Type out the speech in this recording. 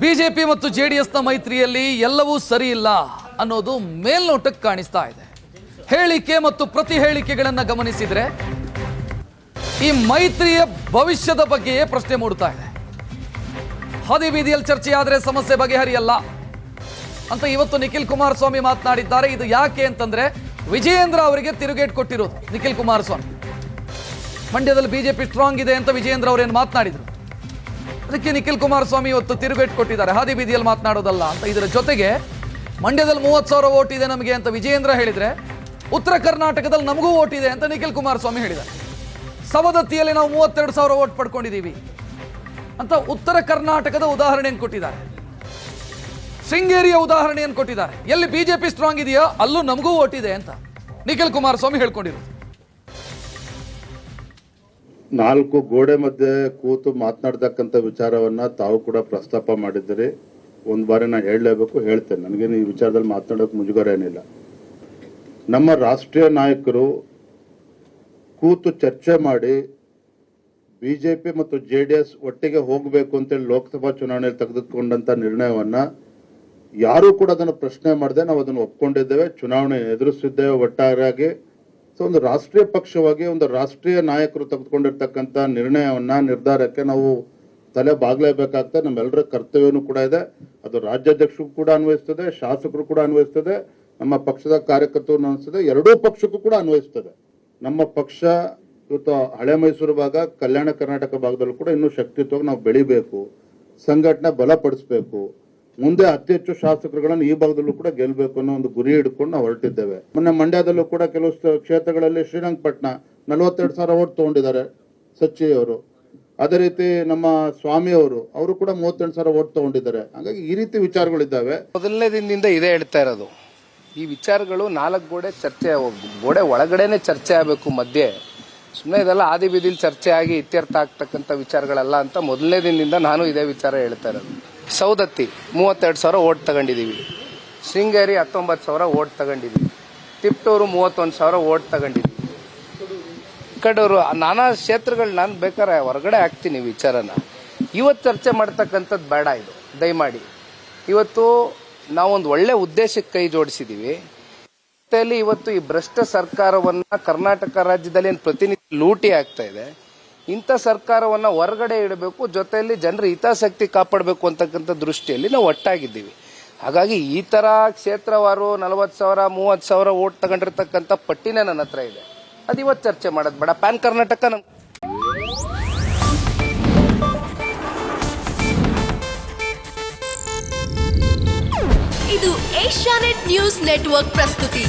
BJP ಮತ್ತು ಜೆಡಿಎಸ್ನ ಮೈತ್ರಿಯಲ್ಲಿ ಎಲ್ಲವೂ ಸರಿ ಇಲ್ಲ ಅನ್ನೋದು ಮೇಲ್ನೋಟಕ್ಕೆ ಕಾಣಿಸ್ತಾ ಇದೆ. ಹೇಳಿಕೆ ಮತ್ತು ಪ್ರತಿ ಹೇಳಿಕೆಗಳನ್ನು ಗಮನಿಸಿದ್ರೆ ಈ ಮೈತ್ರಿಯ ಭವಿಷ್ಯದ ಬಗ್ಗೆಯೇ ಪ್ರಶ್ನೆ ಮೂಡುತ್ತಾ ಇದೆ. ಹಾದಿ ಬೀದಿಯಲ್ಲಿ ಚರ್ಚೆ ಆದರೆ ಸಮಸ್ಯೆ ಬಗೆಹರಿಯಲ್ಲ ಅಂತ ಇವತ್ತು ನಿಖಿಲ್ ಕುಮಾರಸ್ವಾಮಿ ಮಾತನಾಡಿದ್ದಾರೆ. ಇದು ಯಾಕೆ ಅಂತಂದ್ರೆ ವಿಜಯೇಂದ್ರ ಅವರಿಗೆ ತಿರುಗೇಟ್ ಕೊಟ್ಟಿರೋದು ನಿಖಿಲ್ ಕುಮಾರಸ್ವಾಮಿ. ಮಂಡ್ಯದಲ್ಲಿ ಬಿಜೆಪಿ ಸ್ಟ್ರಾಂಗ್ ಇದೆ ಅಂತ ವಿಜಯೇಂದ್ರ ಅವರೇನು ಮಾತನಾಡಿದ್ರು, ಅದಕ್ಕೆ ನಿಖಿಲ್ ಕುಮಾರಸ್ವಾಮಿ ಇವತ್ತು ತಿರುಗೇಟ್ ಕೊಟ್ಟಿದ್ದಾರೆ. ಹಾದಿ ಬೀದಿಯಲ್ಲಿ ಮಾತನಾಡೋದಲ್ಲ ಅಂತ. ಇದರ ಜೊತೆಗೆ ಮಂಡ್ಯದಲ್ಲಿ 30,000 ವೋಟ್ ಇದೆ ನಮಗೆ ಅಂತ ವಿಜಯೇಂದ್ರ ಹೇಳಿದ್ರೆ, ಉತ್ತರ ಕರ್ನಾಟಕದಲ್ಲಿ ನಮಗೂ ವೋಟ್ ಇದೆ ಅಂತ ನಿಖಿಲ್ ಕುಮಾರಸ್ವಾಮಿ ಹೇಳಿದ್ದಾರೆ. ಸವದತ್ತಿಯಲ್ಲಿ ನಾವು 32,000 ವೋಟ್ ಪಡ್ಕೊಂಡಿದ್ದೀವಿ ಅಂತ ಉತ್ತರ ಕರ್ನಾಟಕದ ಉದಾಹರಣೆಯನ್ನು ಕೊಟ್ಟಿದ್ದಾರೆ. ಶೃಂಗೇರಿಯ ಉದಾಹರಣೆಯನ್ನು ಕೊಟ್ಟಿದ್ದಾರೆ. ಎಲ್ಲಿ ಬಿಜೆಪಿ ಸ್ಟ್ರಾಂಗ್ ಇದೆಯೋ ಅಲ್ಲೂ ನಮಗೂ ವೋಟ್ ಇದೆ ಅಂತ ನಿಖಿಲ್ ಕುಮಾರಸ್ವಾಮಿ ಹೇಳ್ಕೊಂಡಿರೋದು. 4 ಗೋಡೆ ಮಧ್ಯೆ ಕೂತು ಮಾತನಾಡ್ತಕ್ಕಂಥ ವಿಚಾರವನ್ನ ತಾವು ಕೂಡ ಪ್ರಸ್ತಾಪ ಮಾಡಿದ್ದೀರಿ. ಒಂದು ಬಾರಿ ನಾನು ಹೇಳಲೇಬೇಕು, ಹೇಳ್ತೇನೆ. ನನಗೇನು ಈ ವಿಚಾರದಲ್ಲಿ ಮಾತನಾಡೋಕೆ ಮುಜುಗರ ಏನಿಲ್ಲ. ನಮ್ಮ ರಾಷ್ಟ್ರೀಯ ನಾಯಕರು ಕೂತು ಚರ್ಚೆ ಮಾಡಿ ಬಿಜೆಪಿ ಮತ್ತು ಜೆಡಿಎಸ್ ಒಟ್ಟಿಗೆ ಹೋಗಬೇಕು ಅಂತೇಳಿ ಲೋಕಸಭಾ ಚುನಾವಣೆಯಲ್ಲಿ ತೆಗೆದುಕೊಂಡಂತ ನಿರ್ಣಯವನ್ನ ಯಾರೂ ಕೂಡ ಅದನ್ನು ಪ್ರಶ್ನೆ ಮಾಡದೆ ನಾವು ಅದನ್ನು ಒಪ್ಕೊಂಡಿದ್ದೇವೆ, ಚುನಾವಣೆ ಎದುರಿಸಿದ್ದೇವೆ ಒಟ್ಟಾರೆಯಾಗಿ. ಸೊ ಒಂದು ರಾಷ್ಟ್ರೀಯ ಪಕ್ಷವಾಗಿ ಒಂದು ರಾಷ್ಟ್ರೀಯ ನಾಯಕರು ತೆಗೆದುಕೊಂಡಿರ್ತಕ್ಕಂಥ ನಿರ್ಧಾರಕ್ಕೆ ನಾವು ತಲೆ ಬಾಗ್ಲೇಬೇಕಾಗ್ತದೆ. ನಮ್ಮೆಲ್ಲರ ಕರ್ತವ್ಯನೂ ಕೂಡ ಇದೆ. ಅದು ರಾಜ್ಯಾಧ್ಯಕ್ಷರು ಕೂಡ ಅನ್ವಯಿಸ್ತದೆ, ಶಾಸಕರು ಕೂಡ ಅನ್ವಯಿಸ್ತದೆ, ನಮ್ಮ ಪಕ್ಷದ ಕಾರ್ಯಕರ್ತರು ಅನ್ವಯಿಸ್ತದೆ, ಎರಡೂ ಪಕ್ಷಕ್ಕೂ ಕೂಡ ಅನ್ವಯಿಸ್ತದೆ. ನಮ್ಮ ಪಕ್ಷ ಇವತ್ತು ಹಳೆ ಮೈಸೂರು ಭಾಗ, ಕಲ್ಯಾಣ ಕರ್ನಾಟಕ ಭಾಗದಲ್ಲೂ ಕೂಡ ಇನ್ನೂ ಶಕ್ತಿತ್ವವಾಗಿ ನಾವು ಬೆಳಿಬೇಕು, ಸಂಘಟನೆ ಬಲಪಡಿಸಬೇಕು, ಮುಂದೆ ಅತಿ ಹೆಚ್ಚು ಶಾಸಕರುಗಳನ್ನು ಈ ಭಾಗದಲ್ಲೂ ಕೂಡ ಗೆಲ್ಲಬೇಕು ಅನ್ನೋ ಒಂದು ಗುರಿ ಹಿಡ್ಕೊಂಡು ನಾವು ಹೊರಟಿದ್ದೇವೆ. ಮೊನ್ನೆ ಮಂಡ್ಯದಲ್ಲೂ ಕೂಡ ಕೆಲವು ಕ್ಷೇತ್ರಗಳಲ್ಲಿ ಶ್ರೀರಂಗಪಟ್ಟಣ 42,000 ವೋಟ್ ತಗೊಂಡಿದ್ದಾರೆ ಸಚ್ಚಿ ಅವರು. ಅದೇ ರೀತಿ ನಮ್ಮ ಸ್ವಾಮಿ ಅವರು ಕೂಡ 38,000 ವೋಟ್ ತಗೊಂಡಿದ್ದಾರೆ. ಹಾಗಾಗಿ ಈ ರೀತಿ ವಿಚಾರಗಳಿದ್ದಾವೆ. ಮೊದಲನೇ ದಿನದಿಂದ ಇದೇ ಹೇಳ್ತಾ ಇರೋದು, ಈ ವಿಚಾರಗಳು 4 ಗೋಡೆ ಒಳಗಡೆನೆ ಚರ್ಚೆ ಆಗಬೇಕು. ಮಧ್ಯೆ ಸುಮ್ಮನೆ ಇದೆಲ್ಲ ಆದಿ ಬೀದಿಲಿ ಚರ್ಚೆ ಆಗಿ ಇತ್ಯರ್ಥ ಆಗ್ತಕ್ಕಂಥ ವಿಚಾರಗಳಲ್ಲ ಅಂತ ಮೊದಲನೇ ದಿನದಿಂದ ನಾನು ಇದೇ ವಿಚಾರ ಹೇಳ್ತಾ ಇರೋದು. ಸೌದತ್ತಿ 32,000 ವೋಟ್ ತಗೊಂಡಿದ್ದೀವಿ, ಶೃಂಗೇರಿ 19,000 ವೋಟ್ ತಗೊಂಡಿದ್ದೀವಿ, ತಿಪ್ಟೂರು 31,000 ವೋಟ್ ತಗೊಂಡಿದ್ದೀವಿ. ಕಡೂರು ನಾನಾ ಕ್ಷೇತ್ರಗಳು ನಾನು ಬೇಕಾದ್ರೆ ಹೊರಗಡೆ ಹಾಕ್ತೀನಿ ವಿಚಾರನ. ಇವತ್ತು ಚರ್ಚೆ ಮಾಡ್ತಕ್ಕಂಥದ್ದು ಬೇಡ. ಇದು ದಯಮಾಡಿ ಇವತ್ತು ನಾವೊಂದು ಒಳ್ಳೆ ಉದ್ದೇಶಕ್ಕೆ ಕೈ ಜೋಡಿಸಿದೀವಿ. ಇವತ್ತು ಈ ಭ್ರಷ್ಟ ಸರ್ಕಾರವನ್ನ ಕರ್ನಾಟಕ ರಾಜ್ಯದಲ್ಲಿ ಏನು ಪ್ರತಿನಿಧಿ ಲೂಟಿ ಆಗ್ತಾ ಇದೆ, ಇಂಥ ಸರ್ಕಾರವನ್ನ ಹೊರಗಡೆ ಇಡಬೇಕು, ಜೊತೆಯಲ್ಲಿ ಜನರ ಹಿತಾಸಕ್ತಿ ಕಾಪಾಡಬೇಕು ಅಂತಕ್ಕಂಥ ದೃಷ್ಟಿಯಲ್ಲಿ ನಾವು ಒಟ್ಟಾಗಿದ್ದೀವಿ. ಹಾಗಾಗಿ ಈ ತರ ಕ್ಷೇತ್ರವಾರು 40,000 30,000 ವೋಟ್ ತಗೊಂಡಿರ್ತಕ್ಕಂಥ ಪಟ್ಟಿನೇ ನನ್ನ ಹತ್ರ ಇದೆ. ಅದು ಇವತ್ತು ಚರ್ಚೆ ಮಾಡೋದು ಬೇಡ. ಪ್ಯಾನ್ ಕರ್ನಾಟಕ ಇದು ಏಷ್ಯಾನೆಟ್ ನ್ಯೂಸ್ ನೆಟ್ವರ್ಕ್ ಪ್ರಸ್ತುತಿ.